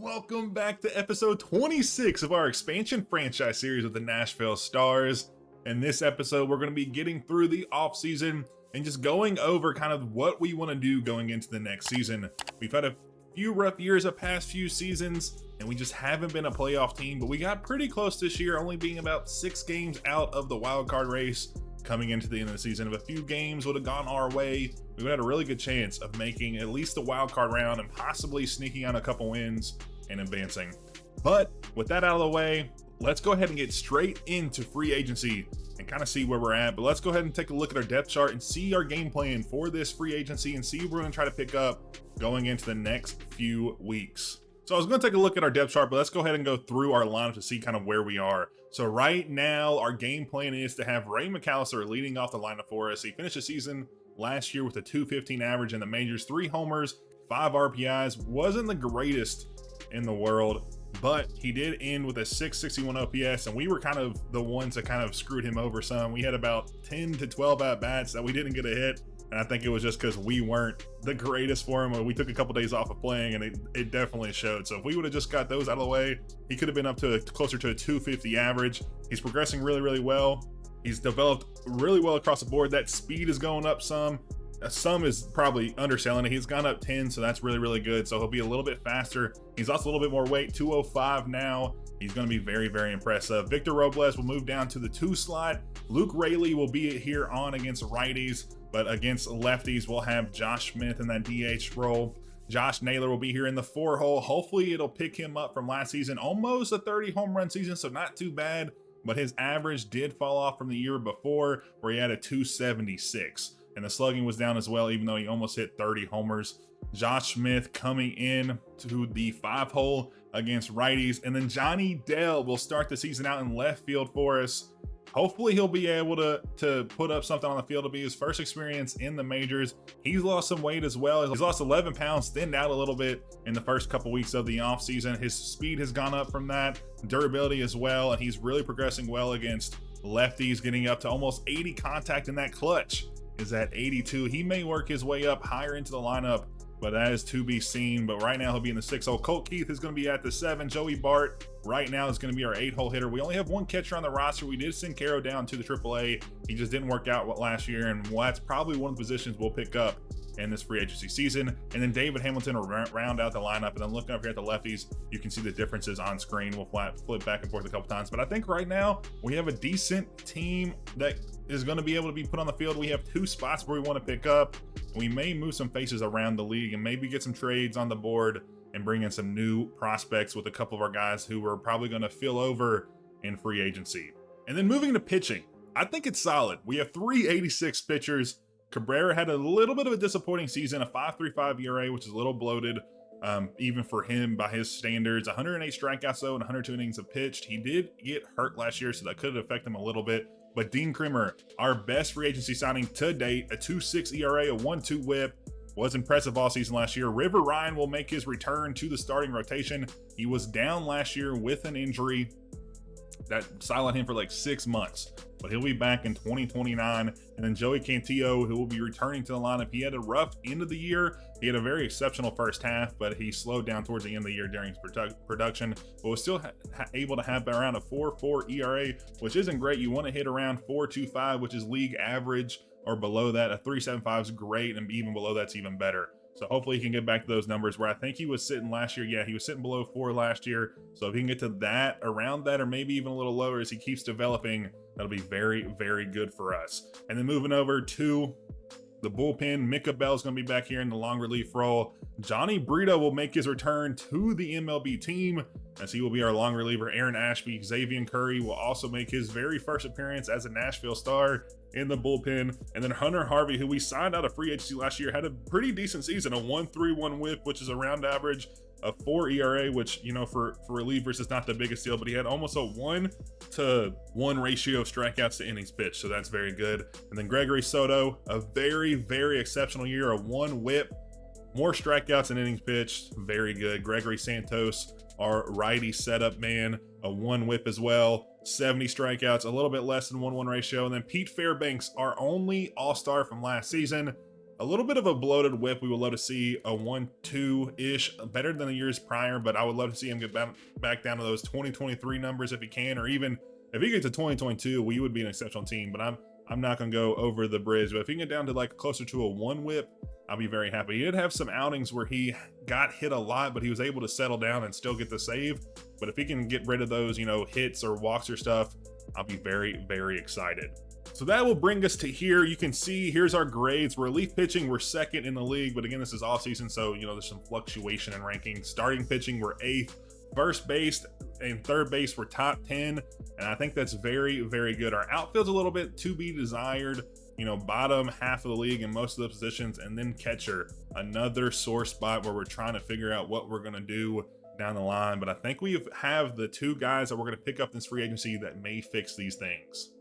welcome back to episode 26 of our expansion franchise series with the Nashville Stars. In this episode, we're going to be getting through the offseason and just going over kind of what we want to do going into the next season. We've had a few rough years the past few seasons, and we just haven't been a playoff team, but we got pretty close this year, only being about 6 games out of the wild card race. Coming into the end of the season, if a few games would have gone our way, we would have had a really good chance of making at least the wild card round and possibly sneaking out a couple wins and advancing. But with that out of the way, let's go ahead and get straight into free agency and kind of see where we're at. But let's go ahead and take a look at our depth chart and see our game plan for this free agency and see what we're going to try to pick up going into the next few weeks. So I was going to take a look at our depth chart, but let's go ahead and go through our lineup to see kind of where we are. So right now, our game plan is to have Ray McAllister leading off the lineup for us. He finished the season last year with a .215 average in the majors, 3 homers, 5 RPIs. Wasn't the greatest in the world, but he did end with a .661 OPS, and we were kind of the ones that kind of screwed him over some. We had about 10 to 12 at-bats that we didn't get a hit. And I think it was just because we weren't the greatest for him. We took a couple days off of playing, and it definitely showed. So if we would have just got those out of the way, he could have been up to closer to a .250 average. He's progressing really, really well. He's developed really well across the board. That speed is going up some. Some is probably underselling it. He's gone up 10, so that's really, really good. So he'll be a little bit faster. He's also a little bit more weight, 205 now. He's going to be very, very impressive. Victor Robles will move down to the 2 slot. Luke Raley will be here on against righties, but against lefties, we'll have Josh Smith in that DH role. Josh Naylor will be here in the 4 hole. Hopefully it'll pick him up from last season. Almost a 30 home run season, so not too bad, but his average did fall off from the year before where he had a .276. And the slugging was down as well, even though he almost hit 30 homers. Josh Smith coming in to the 5 hole against righties. And then Johnny Dell will start the season out in left field for us. Hopefully he'll be able to put up something on the field. It'll be his first experience in the majors. He's lost some weight as well. He's lost 11 pounds, thinned out a little bit in the first couple weeks of the offseason. His speed has gone up from that, durability as well, and he's really progressing well against lefties, getting up to almost 80 contact in that clutch is at 82. He may work his way up higher into the lineup, but that is to be seen. But right now he'll be in the 6 hole. Colt Keith is going to be at the 7. Joey Bart right now is going to be our 8 hole hitter. We only have 1 catcher on the roster. We did send Caro down to the AAA. He just didn't work out last year, and that's probably one of the positions we'll pick up in this free agency season. And then David Hamilton will round out the lineup. And then looking up here at the lefties, you can see the differences on screen. We'll flip back and forth a couple times, but I think right now we have a decent team that is going to be able to be put on the field. We have 2 spots where we want to pick up. We may move some faces around the league and maybe get some trades on the board and bring in some new prospects with a couple of our guys who are probably going to fill over in free agency. And then moving to pitching, I think it's solid. We have 386 pitchers. Cabrera had a little bit of a disappointing season, a 5.35 ERA, which is a little bloated, even for him by his standards. 108 strikeouts though, and 102 innings of pitched. He did get hurt last year, so that could affect him a little bit. But Dean Kremer, our best free agency signing to date, a 2.6 ERA, a 1.2 WHIP, was impressive all season last year. River Ryan will make his return to the starting rotation. He was down last year with an injury that silenced him for like 6 months, but he'll be back in 2029. And then Joey Cantillo, who will be returning to the lineup. He had a rough end of the year. He had a very exceptional first half, but he slowed down towards the end of the year during his production, but was still able to have around a 4.4 ERA, which isn't great. You want to hit around 4.25, which is league average, or below that. A 3.75 is great, and even below that's even better. So hopefully he can get back to those numbers where I think he was sitting last year. Yeah, he was sitting below 4 last year. So if he can get to that, around that, or maybe even a little lower as he keeps developing, that'll be very, very good for us. And then moving over to the bullpen, Micah Bell is going to be back here in the long relief role. Johnny Brito will make his return to the MLB team as he will be our long reliever. Aaron Ashby, Xavier Curry will also make his very first appearance as a Nashville Star in the bullpen. And then Hunter Harvey, who we signed out of free agency last year, had a pretty decent season, a 1.31 WHIP, which is around average, a 4 ERA, which, you know, for relievers is not the biggest deal, but he had almost a 1-to-1 ratio of strikeouts to innings pitched, so that's very good. And then Gregory Soto, a very, very exceptional year, a 1 WHIP, more strikeouts and innings pitched, very good. Gregory Santos, our righty setup man, a 1 WHIP as well, 70 strikeouts, a little bit less than 1-1 ratio. And then Pete Fairbanks, our only all-star from last season, A little bit of a bloated whip. We would love to see a 1-2-ish, better than the years prior, but I would love to see him get back down to those 2023 numbers if he can, or even if he gets to 2022, we would be an exceptional team. But I'm not going to go over the bridge. But if he can get down to like closer to a 1 whip, I'll be very happy. He did have some outings where he got hit a lot, but he was able to settle down and still get the save. But if he can get rid of those, hits or walks or stuff, I'll be very, very excited. So that will bring us to here. You can see here's our grades. Relief pitching, we're second in the league, but again, this is off season, so there's some fluctuation in rankings. Starting pitching, we're 8th. First base and third base, we're top 10, and I think that's very, very good. Our outfield's a little bit to be desired. Bottom half of the league in most of the positions, and then catcher, another sore spot where we're trying to figure out what we're going to do down the line. But I think we have the 2 guys that we're going to pick up this free agency that may fix these things.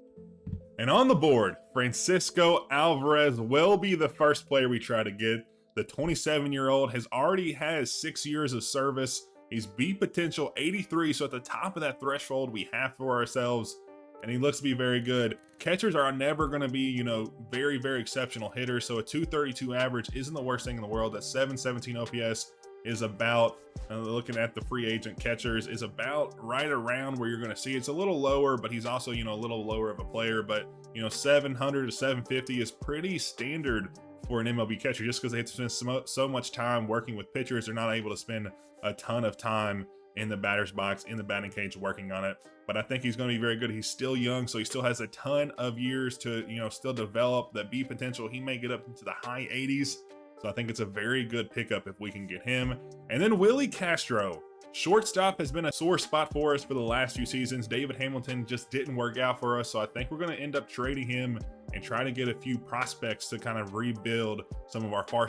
And on the board, Francisco Alvarez will be the first player we try to get. The 27-year-old already has 6 years of service. He's B potential 83, so at the top of that threshold we have for ourselves, and he looks to be very good. Catchers are never going to be, very, very exceptional hitters, so a 232 average isn't the worst thing in the world. That 717 OPS is about, looking at the free agent catchers, is about right around where you're going to see. It's a little lower, but he's also, a little lower of a player, but 700 to 750 is pretty standard for an MLB catcher, just because they have to spend so much time working with pitchers. They're not able to spend a ton of time in the batter's box, in the batting cage, working on it. But I think he's going to be very good. He's still young, so he still has a ton of years to, still develop that B potential. He may get up into the high 80s. So I think it's a very good pickup if we can get him. And then Willie Castro. Shortstop has been a sore spot for us for the last few seasons. David Hamilton just didn't work out for us. So I think we're going to end up trading him and try to get a few prospects to kind of rebuild some of our farm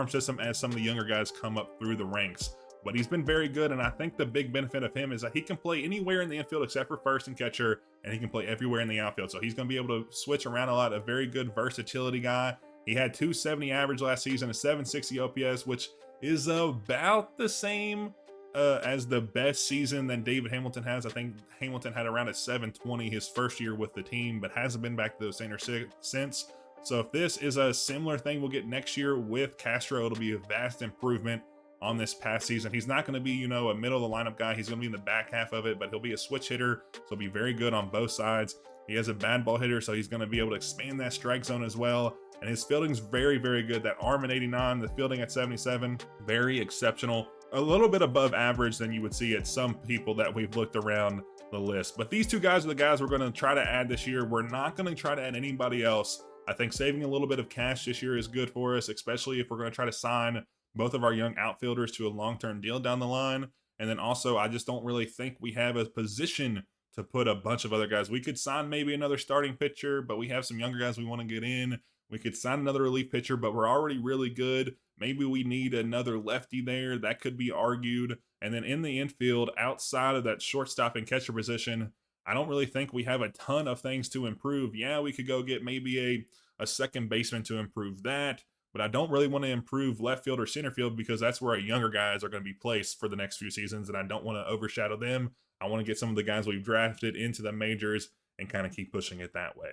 system as some of the younger guys come up through the ranks. But he's been very good, and I think the big benefit of him is that he can play anywhere in the infield except for first and catcher, and he can play everywhere in the outfield. So he's going to be able to switch around a lot. A very good versatility guy. He had 270 average last season, a 760 OPS, which is about the same as the best season that David Hamilton has. I think Hamilton had around a 720 his first year with the team, but hasn't been back to those standards since. So if this is a similar thing we'll get next year with Castro, it'll be a vast improvement on this past season. He's not going to be, a middle of the lineup guy. He's going to be in the back half of it, but he'll be a switch hitter, so he'll be very good on both sides. He has a bad ball hitter, so he's going to be able to expand that strike zone as well. And his fielding's very, very good. That arm at 89, the fielding at 77, very exceptional. A little bit above average than you would see at some people that we've looked around the list. But these 2 guys are the guys we're going to try to add this year. We're not going to try to add anybody else. I think saving a little bit of cash this year is good for us, especially if we're going to try to sign both of our young outfielders to a long-term deal down the line. And then also, I just don't really think we have a position to put a bunch of other guys. We could sign maybe another starting pitcher, but we have some younger guys we want to get in. We could sign another relief pitcher, but we're already really good. Maybe we need another lefty there. That could be argued. And then in the infield, outside of that shortstop and catcher position, I don't really think we have a ton of things to improve. Yeah, we could go get maybe a second baseman to improve that, but I don't really want to improve left field or center field because that's where our younger guys are going to be placed for the next few seasons, and I don't want to overshadow them. I want to get some of the guys we've drafted into the majors and kind of keep pushing it that way.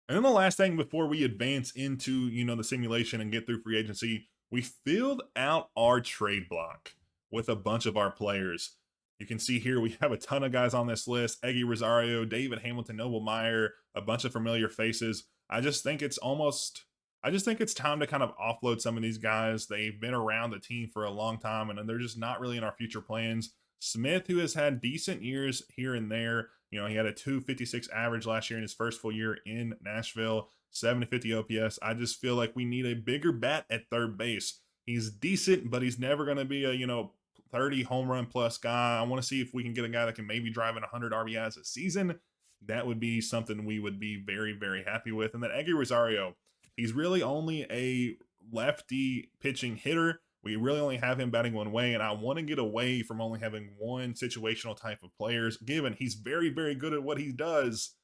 And then the last thing before we advance into, the simulation and get through free agency, we filled out our trade block with a bunch of our players. You can see here we have a ton of guys on this list: Eggy Rosario, David Hamilton, Noble Meyer, a bunch of familiar faces. I just think it's time to kind of offload some of these guys. They've been around the team for a long time, and they're just not really in our future plans. Smith, who has had decent years here and there, he had a 256 average last year in his first full year in Nashville, 750 OPS. I just feel like we need a bigger bat at third base. He's decent, but he's never going to be a 30 home run plus guy. I want to see if we can get a guy that can maybe drive in 100 RBIs a season. That would be something we would be very, very happy with. And then Eggy Rosario, he's really only a lefty pitching hitter. We really only have him batting one way, and I want to get away from only having one situational type of players, given he's very, very good at what he does.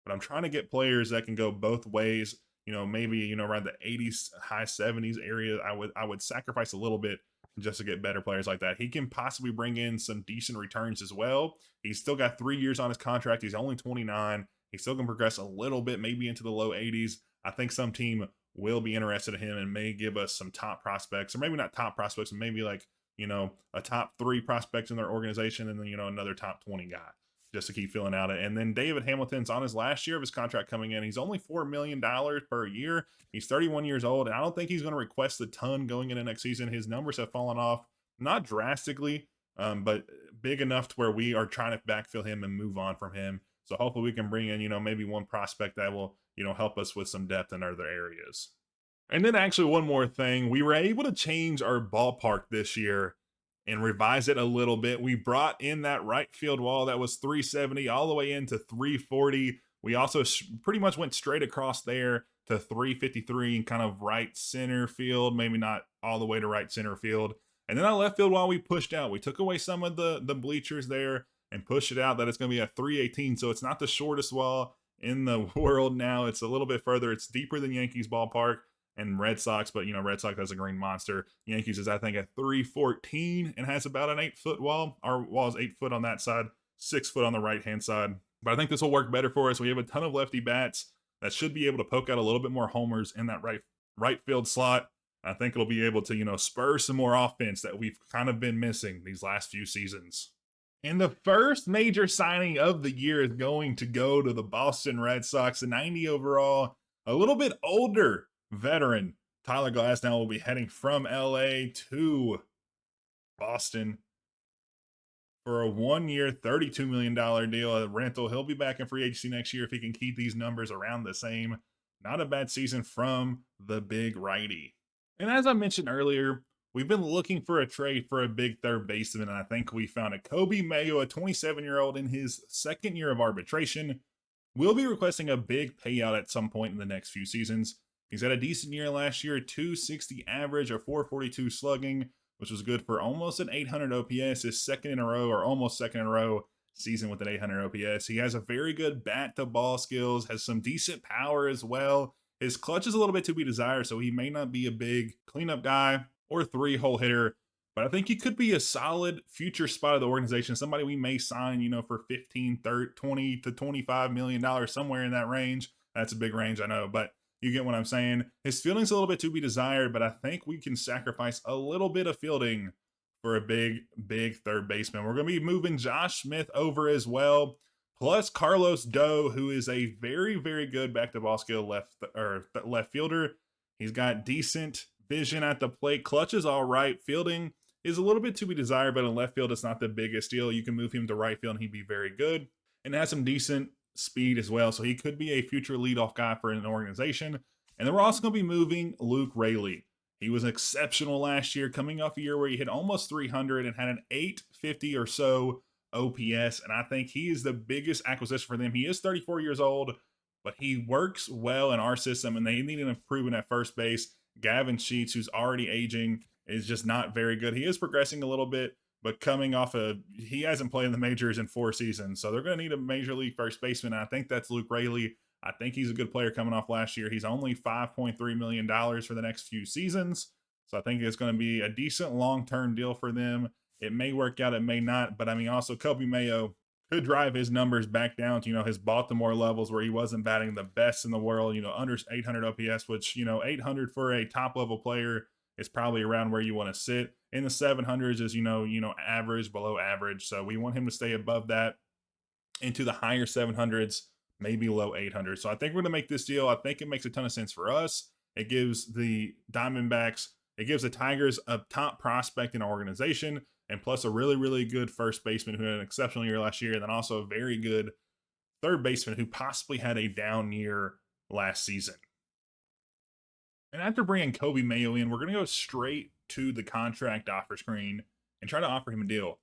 But I'm trying to get players that can go both ways. Maybe around the 80s, high 70s area. I would sacrifice a little bit just to get better players like that. He can possibly bring in some decent returns as well. He's still got 3 years on his contract. He's only 29. He still can progress a little bit, maybe into the low 80s. I think some team will be interested in him and may give us some top prospects, or maybe not top prospects, but maybe like, a top 3 prospects in their organization, and then, another top 20 guy just to keep filling out it. And then David Hamilton's on his last year of his contract coming in. He's only $4 million per year. He's 31 years old, and I don't think he's going to request a ton going into next season. His numbers have fallen off, not drastically, but big enough to where we are trying to backfill him and move on from him. So hopefully we can bring in, maybe one prospect that will, help us with some depth in other areas. And then actually one more thing, we were able to change our ballpark this year and revise it a little bit. We brought in that right field wall that was 370 all the way into 340. We also pretty much went straight across there to 353 and kind of right center field, maybe not all the way to right center field. And then our left field wall we pushed out. We took away some of the bleachers there and pushed it out that it's going to be a 318. So it's not the shortest wall in the world now. It's a little bit further. It's deeper than Yankees ballpark and Red Sox, but Red Sox has a green monster. Yankees is, I think, at 314 and has about an 8-foot wall. Our wall is 8 foot on that side, 6 foot on the right hand side. But I think this will work better for us. We have a ton of lefty bats that should be able to poke out a little bit more homers in that right field slot. I think it'll be able to, spur some more offense that we've kind of been missing these last few seasons. And the first major signing of the year is going to go to the Boston Red Sox, a 90 overall, a little bit older veteran. Tyler Glasnow will be heading from LA to Boston for a 1-year, $32 million deal, a rental. He'll be back in free agency next year if he can keep these numbers around the same. Not a bad season from the big righty. And as I mentioned earlier, we've been looking for a trade for a big third baseman, and I think we found it. Coby Mayo, a 27-year-old in his second year of arbitration, will be requesting a big payout at some point in the next few seasons. He's had a decent year last year, 260 average, a 442 slugging, which was good for almost an 800 OPS, his second in a row, or almost second in a row, season with an 800 OPS. He has a very good bat-to-ball skills, has some decent power as well. His clutch is a little bit to be desired, so he may not be a big cleanup guy or 3-hole hitter, but I think he could be a solid future spot of the organization, somebody we may sign, for $15, $30, $20 to $25 million, somewhere in that range. That's a big range, I know, but you get what I'm saying. His fielding's a little bit to be desired, but I think we can sacrifice a little bit of fielding for a big third baseman. We're going to be moving Josh Smith over as well, plus Carlos Doe, who is a very, very good back-to-ball skill left fielder. He's got decent vision at the plate. Clutch is all right. Fielding is a little bit to be desired, but in left field, it's not the biggest deal. You can move him to right field, and he'd be very good. And has some decent speed as well, so he could be a future leadoff guy for an organization. And then we're also going to be moving Luke Raley. He was exceptional last year, coming off a year where he hit almost 300 and had an 850 or so OPS, and I think he is the biggest acquisition for them. He is 34 years old, but he works well in our system, and they need an improvement at first base. Gavin Sheets, who's already aging, is just not very good. He is progressing a little bit, but he hasn't played in the majors in 4 seasons, so they're going to need a major league first baseman, and I think that's Luke Raley. I think he's a good player coming off last year. He's only $5.3 million for the next few seasons, so I think it's going to be a decent long-term deal for them. It may work out, it may not, but I mean, also Coby Mayo could drive his numbers back down to, his Baltimore levels where he wasn't batting the best in the world, under 800 OPS, which, 800 for a top-level player is probably around where you want to sit. In the 700s is, average, below average. So we want him to stay above that into the higher 700s, maybe low 800s. So I think we're going to make this deal. I think it makes a ton of sense for us. It gives the Diamondbacks, it gives the Tigers a top prospect in our organization, and plus a really, really good first baseman who had an exceptional year last year, and then also a very good third baseman who possibly had a down year last season. And after bringing Coby Mayo in, we're going to go straight to the contract offer screen and try to offer him a deal.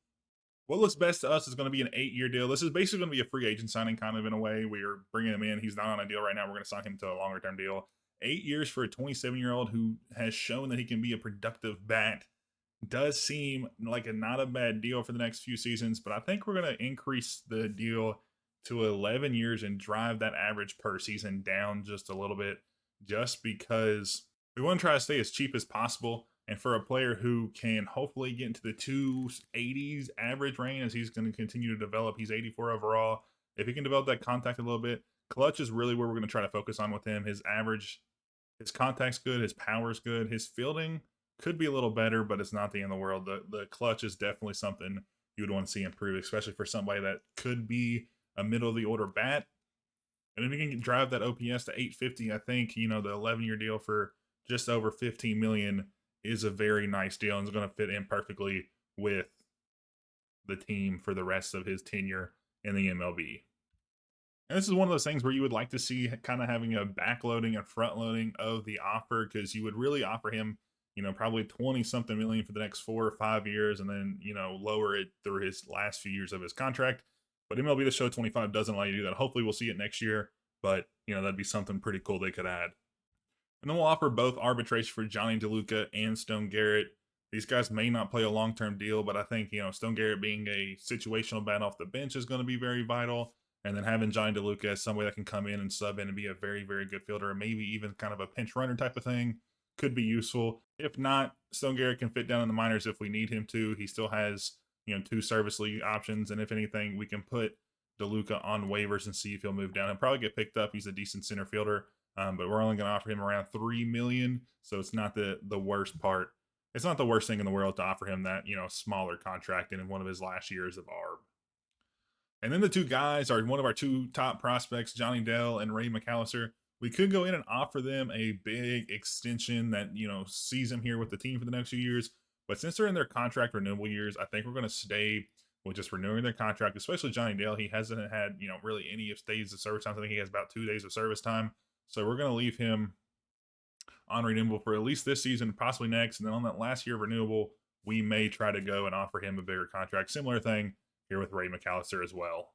What looks best to us is going to be an 8-year deal. This is basically going to be a free agent signing kind of in a way. We are bringing him in. He's not on a deal right now. We're going to sign him to a longer-term deal. 8 years for a 27-year-old who has shown that he can be a productive bat. Does seem like not a bad deal for the next few seasons, but I think we're going to increase the deal to 11 years and drive that average per season down just a little bit, just because we want to try to stay as cheap as possible. And for a player who can hopefully get into the 280s average range as he's going to continue to develop, he's 84 overall. If he can develop that contact a little bit, clutch is really where we're going to try to focus on with him. His average His contact's good, his power's good, his fielding could be a little better, but it's not the end of the world. The clutch is definitely something you would want to see improve, especially for somebody that could be a middle of the order bat. And if he can drive that OPS to 850, I think, the 11-year deal for just over 15 million is a very nice deal and is going to fit in perfectly with the team for the rest of his tenure in the MLB. And this is one of those things where you would like to see kind of having a backloading and front loading of the offer, because you would really offer him, probably 20 something million for the next 4 or 5 years, and then, lower it through his last few years of his contract. But MLB The Show 25 doesn't allow you to do that. Hopefully we'll see it next year, but, that'd be something pretty cool they could add. And then we'll offer both arbitration for Johnny DeLuca and Stone Garrett. These guys may not play a long-term deal, but I think, Stone Garrett being a situational bat off the bench is going to be very vital. And then having Johnny DeLuca as somebody that can come in and sub in and be a very, very good fielder, or maybe even kind of a pinch runner type of thing, could be useful. If not, Stone Garrett can fit down in the minors if we need him to. He still has, 2 service league options. And if anything, we can put DeLuca on waivers and see if he'll move down. He'll probably get picked up. He's a decent center fielder. But we're only going to offer him around $3 million. So it's not the worst part. It's not the worst thing in the world to offer him that, smaller contract in one of his last years of ARB. And then the 2 guys are one of our 2 top prospects, Johnny Dell and Ray McAllister. We could go in and offer them a big extension that, sees them here with the team for the next few years. But since they're in their contract renewable years, I think we're going to stay with just renewing their contract, especially Johnny Dell. He hasn't had, really any days of service time. I think he has about 2 days of service time. So we're going to leave him on renewable for at least this season, possibly next. And then on that last year of renewable, we may try to go and offer him a bigger contract. Similar thing here with Ray McAllister as well.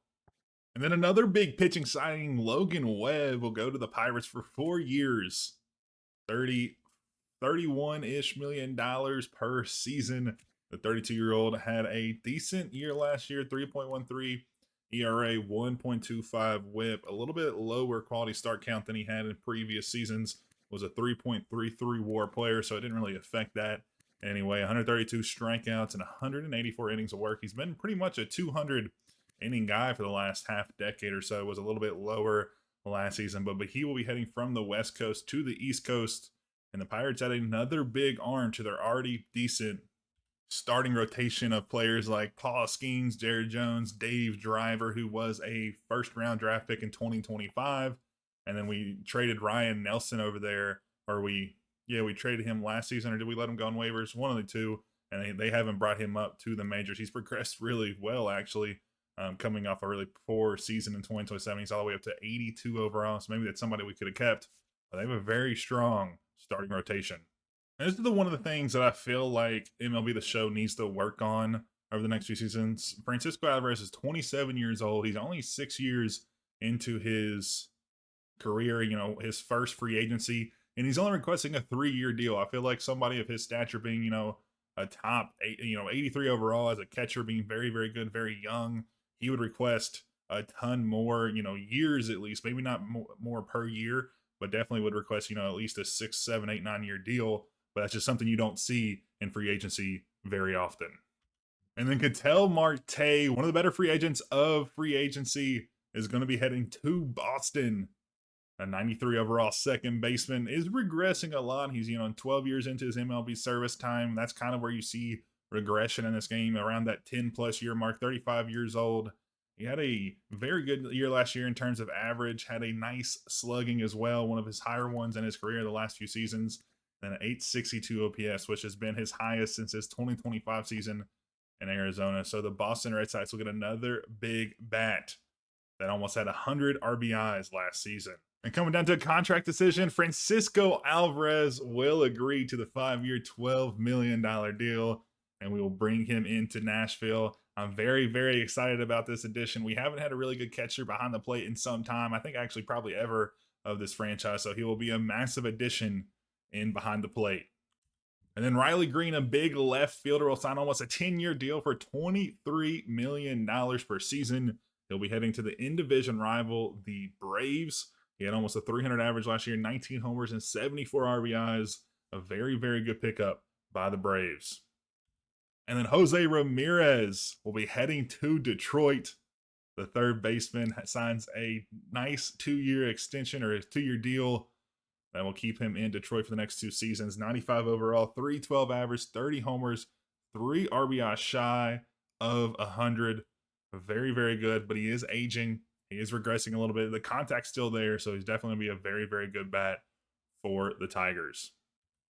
And then another big pitching signing, Logan Webb, will go to the Pirates for 4 years, $31-ish million per season. The 32-year-old had a decent year last year, 3.13 ERA, 1.25 whip, a little bit lower quality start count than he had in previous seasons. Was a 3.33 WAR player, so it didn't really affect that. Anyway, 132 strikeouts and 184 innings of work. He's been pretty much a 200 inning guy for the last half decade or so. It was a little bit lower last season, but he will be heading from the West Coast to the East Coast, and the Pirates add another big arm to their already decent starting rotation of players like Paul Skeens, Jared Jones, Dave Driver, who was a first-round draft pick in 2025, and then we traded Ryan Nelson over there, or we traded him last season, or did we let him go on waivers? One of the two, and they haven't brought him up to the majors. He's progressed really well, actually, coming off a really poor season in 2027. He's all the way up to 82 overall, so maybe that's somebody we could have kept. But they have a very strong starting rotation. And this is one of the things that I feel like MLB The Show needs to work on over the next few seasons. Francisco Alvarez is 27 years old. He's only 6 years into his career, his first free agency, and he's only requesting a 3-year deal. I feel like somebody of his stature being, a top 83 overall as a catcher, being very, very good, very young, he would request a ton more, years at least, maybe not more per year, but definitely would request, at least a 6, 7, 8, 9-year deal. But that's just something you don't see in free agency very often. And then Ketel Marte, one of the better free agents of free agency, is going to be heading to Boston. A 93 overall second baseman, is regressing a lot. He's, 12 years into his MLB service time. That's kind of where you see regression in this game, around that 10-plus year mark, 35 years old. He had a very good year last year in terms of average, had a nice slugging as well, one of his higher ones in his career the last few seasons. Then an 862 OPS, which has been his highest since his 2025 season in Arizona. So the Boston Red Sox will get another big bat that almost had 100 RBIs last season. And coming down to a contract decision, Francisco Alvarez will agree to the 5-year, $12 million deal, and we will bring him into Nashville. I'm very, very excited about this addition. We haven't had a really good catcher behind the plate in some time. I think actually probably ever of this franchise. So he will be a massive addition in behind the plate. And then Riley Green, a big left fielder, will sign almost a 10-year deal for $23 million per season. He'll be heading to the in-division rival, the Braves. He had almost a 300 average last year, 19 homers and 74 RBIs. A very, very good pickup by the Braves. And then Jose Ramirez will be heading to Detroit. The third baseman signs a nice 2-year extension, or a 2-year deal That will keep him in Detroit for the next 2 seasons. 95 overall, 312 average, 30 homers, 3 RBI shy of 100. Very, very good, but he is aging. He is regressing a little bit. The contact's still there, so he's definitely going to be a very, very good bat for the Tigers.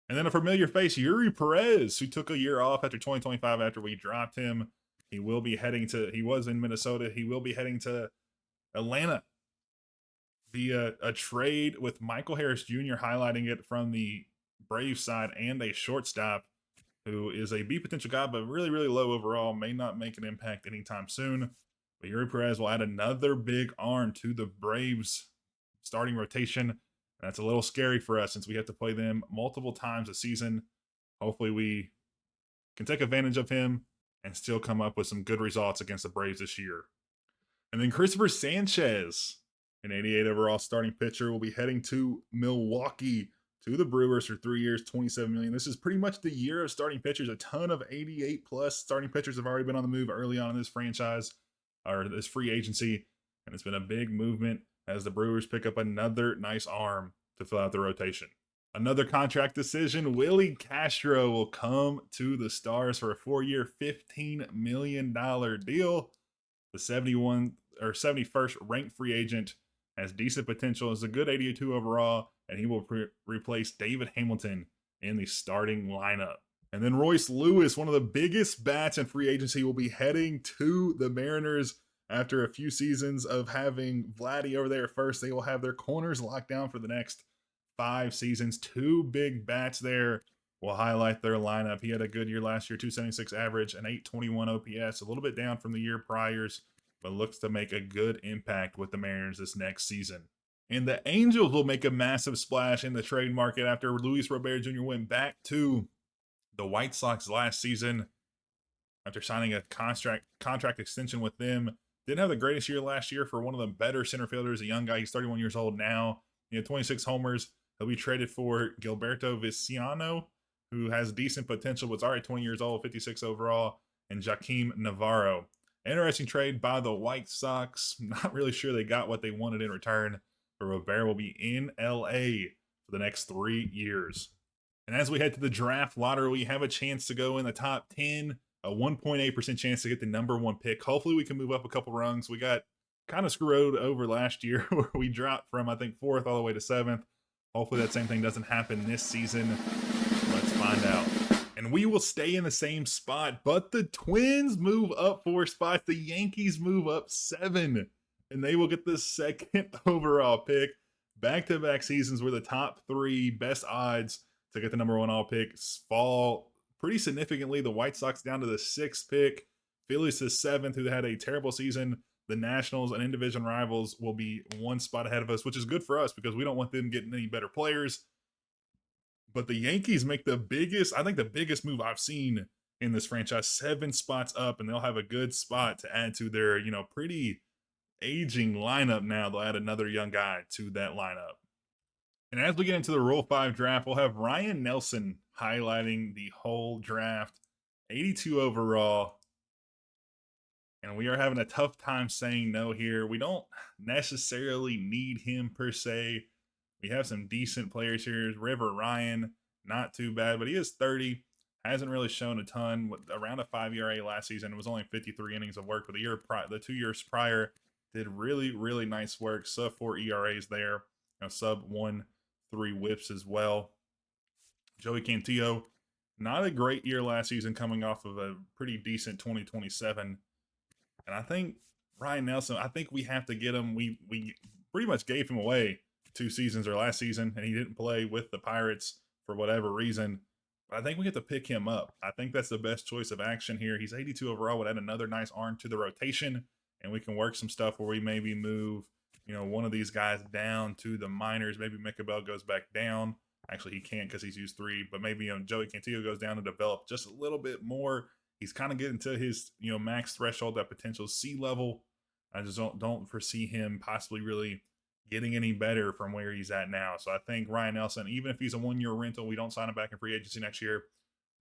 And then a familiar face, Yuri Perez, who took a year off after 2025 after we dropped him. He was in Minnesota. He will be heading to Atlanta via a trade with Michael Harris Jr. highlighting it from the Braves side, and a shortstop who is a B potential guy, but really, really low overall. May not make an impact anytime soon. But Yuri Perez will add another big arm to the Braves starting rotation. That's a little scary for us since we have to play them multiple times a season. Hopefully we can take advantage of him and still come up with some good results against the Braves this year. And then Christopher Sanchez, an 88 overall starting pitcher, will be heading to Milwaukee to the Brewers for 3 years, $27 million. This is pretty much the year of starting pitchers. A ton of 88 plus starting pitchers have already been on the move early on in this franchise or this free agency. And it's been a big movement as the Brewers pick up another nice arm to fill out the rotation. Another contract decision, Willie Castro will come to the Stars for a 4-year, $15 million deal. The 71st ranked free agent has decent potential, is a good 82 overall, and he will replace David Hamilton in the starting lineup. And then Royce Lewis, one of the biggest bats in free agency, will be heading to the Mariners. After a few seasons of having Vladdy over there at first, they will have their corners locked down for the next 5 seasons. 2 big bats there will highlight their lineup. He had a good year last year, 276 average and 821 OPS, a little bit down from the year priors, but looks to make a good impact with the Mariners this next season. And the Angels will make a massive splash in the trade market after Luis Robert Jr. went back to the White Sox last season after signing a contract extension with them. Didn't have the greatest year last year for one of the better center fielders, a young guy. He's 31 years old now. He had 26 homers. He'll be traded for Gilberto Viciano, who has decent potential, but is already 20 years old, 56 overall, and Joaquim Navarro. Interesting trade by the White Sox. Not really sure they got what they wanted in return, but Robert will be in LA for the next 3 years. And as we head to the draft lottery, we have a chance to go in the top 10. A 1.8% chance to get the number 1 pick. Hopefully we can move up a couple rungs. We got kind of screwed over last year where we dropped from, I think, 4th all the way to 7th. Hopefully that same thing doesn't happen this season. Let's find out. And we will stay in the same spot, but the Twins move up 4 spots. The Yankees move up 7, and they will get the 2nd overall pick. Back-to-back seasons where the top 3 best odds to get the number 1 all picks fall pretty significantly. The White Sox down to the 6th pick. Phillies to 7th, who had a terrible season. The Nationals and in-division rivals will be 1 spot ahead of us, which is good for us because we don't want them getting any better players. But the Yankees make the biggest move I've seen in this franchise. 7 spots up, and they'll have a good spot to add to their, pretty aging lineup now. They'll add another young guy to that lineup. And as we get into the Rule 5 draft, we'll have Ryan Nelson highlighting the whole draft. 82 overall. And we are having a tough time saying no here. We don't necessarily need him per se. We have some decent players here. River Ryan, not too bad, but he is 30. Hasn't really shown a ton. With around a 5 ERA last season. It was only 53 innings of work. But the 2 years prior, did really, really nice work. Sub 4 ERAs there. Sub 1.3 whips as well. Joey Cantillo, not a great year last season, coming off of a pretty decent 2027. And I think Ryan Nelson, we have to get him. We pretty much gave him away 2 seasons or last season, and he didn't play with the Pirates for whatever reason. But I think we get to pick him up. I think that's the best choice of action here. He's 82 overall, would add another nice arm to the rotation, and we can work some stuff where we maybe move, one of these guys down to the minors. Maybe Micah Bell goes back down. Actually, he can't because he's used 3, but maybe Joey Cantillo goes down to develop just a little bit more. He's kind of getting to his max threshold, that potential C level. I just don't foresee him possibly really getting any better from where he's at now. So I think Ryan Nelson, even if he's a 1-year rental, we don't sign him back in free agency next year,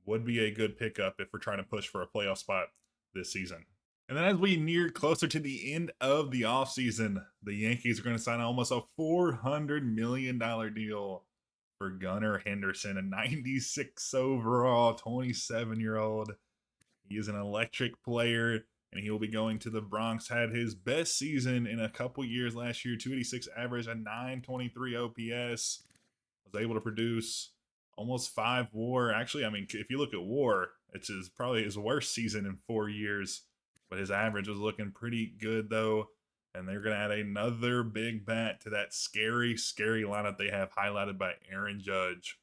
would be a good pickup if we're trying to push for a playoff spot this season. And then as we near closer to the end of the offseason, the Yankees are going to sign almost a $400 million deal for Gunnar Henderson, a 96 overall, 27-year-old. He is an electric player, and he will be going to the Bronx. Had his best season in a couple years last year, 286 average, a 923 OPS. Was able to produce almost 5 WAR. Actually, I mean, if you look at WAR, it's probably his worst season in 4 years. But his average was looking pretty good, though. And they're going to add another big bat to that scary, scary lineup they have highlighted by Aaron Judge.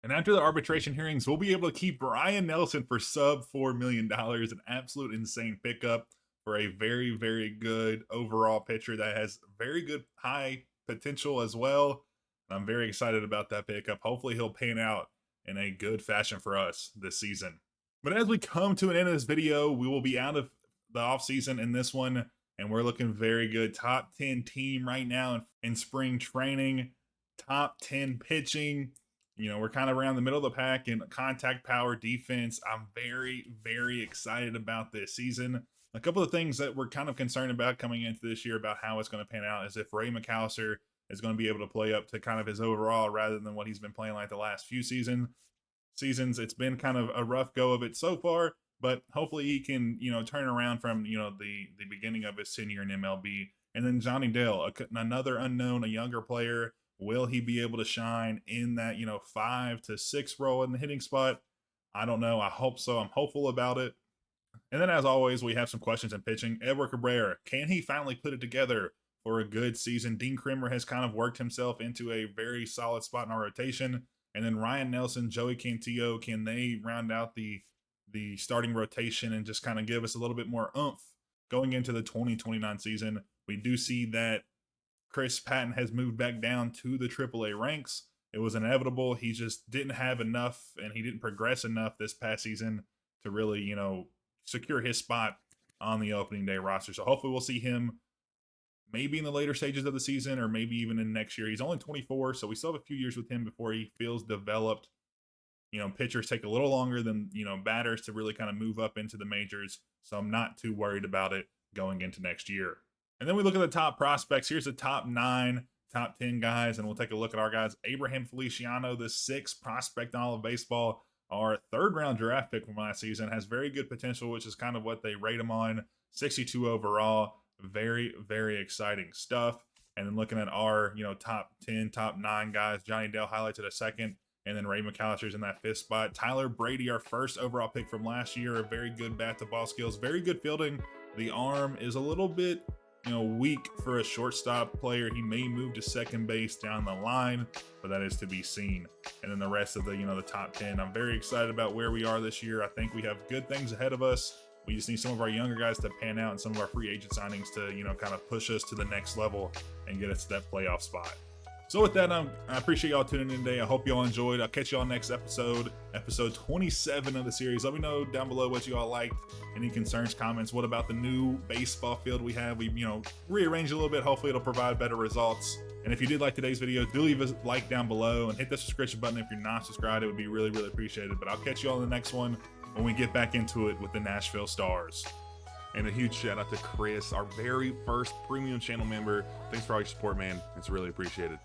And after the arbitration hearings, we'll be able to keep Ryan Nelson for sub $4 million. An absolute insane pickup for a very, very good overall pitcher that has very good high potential as well. And I'm very excited about that pickup. Hopefully he'll pan out in a good fashion for us this season. But as we come to an end of this video, we will be out of the offseason in this one, and we're looking very good. Top 10 team right now in spring training. Top 10 pitching. You know, we're kind of around the middle of the pack in contact power, defense. I'm very, very excited about this season. A couple of things that we're kind of concerned about coming into this year about how it's going to pan out is if Ray McAllister is going to be able to play up to kind of his overall rather than what he's been playing like the last few seasons. It's been kind of a rough go of it so far, but hopefully he can, you know, turn around from, you know, the beginning of his tenure in MLB. And then Johnny Dale, another unknown, a younger player. Will he be able to shine in that, you know, 5 to 6 role in the hitting spot? I don't know. I hope so. I'm hopeful about it. And then, as always, we have some questions in pitching. Edward Cabrera, can he finally put it together for a good season? Dean Kremer has kind of worked himself into a very solid spot in our rotation. And then Ryan Nelson, Joey Cantillo, can they round out the starting rotation and just kind of give us a little bit more oomph going into the 2029 season? We do see that Chris Patton has moved back down to the AAA ranks. It was inevitable. He just didn't have enough, and he didn't progress enough this past season to really, you know, secure his spot on the opening day roster. So hopefully we'll see him maybe in the later stages of the season or maybe even in next year. He's only 24, so we still have a few years with him before he feels developed. You know, pitchers take a little longer than, you know, batters to really kind of move up into the majors. So I'm not too worried about it going into next year. And then we look at the top prospects. Here's the top 9, top 10 guys, and we'll take a look at our guys. Abraham Feliciano, the 6th prospect in all of baseball, our 3rd round draft pick from last season, has very good potential, which is kind of what they rate him on. 62 overall. Very, very exciting stuff. And then looking at our, you know, top 10, top 9 guys, Johnny Dale highlights at a 2nd, and then Ray McAllister's in that 5th spot. Tyler Brady, our 1st overall pick from last year, a very good bat to ball skills, very good fielding. The arm is a little bit, you know, weak for a shortstop player. He may move to second base down the line, but that is to be seen. And then the rest of the, you know, the top 10, I'm very excited about where we are this year. I think we have good things ahead of us. We just need some of our younger guys to pan out and some of our free agent signings to, you know, kind of push us to the next level and get us to that playoff spot. So with that, I appreciate y'all tuning in today. I hope y'all enjoyed. I'll catch y'all next episode 27 of the series. Let me know down below what you all liked. Any concerns, comments. What about the new baseball field we have? We, you know, rearranged a little bit. Hopefully it'll provide better results. And if you did like today's video, do leave a like down below and hit the subscription button if you're not subscribed. It would be really, really appreciated. But I'll catch you all in the next one when we get back into it with the Nashville Stars. And a huge shout out to Chris, our very first premium channel member. Thanks for all your support, man. It's really appreciated.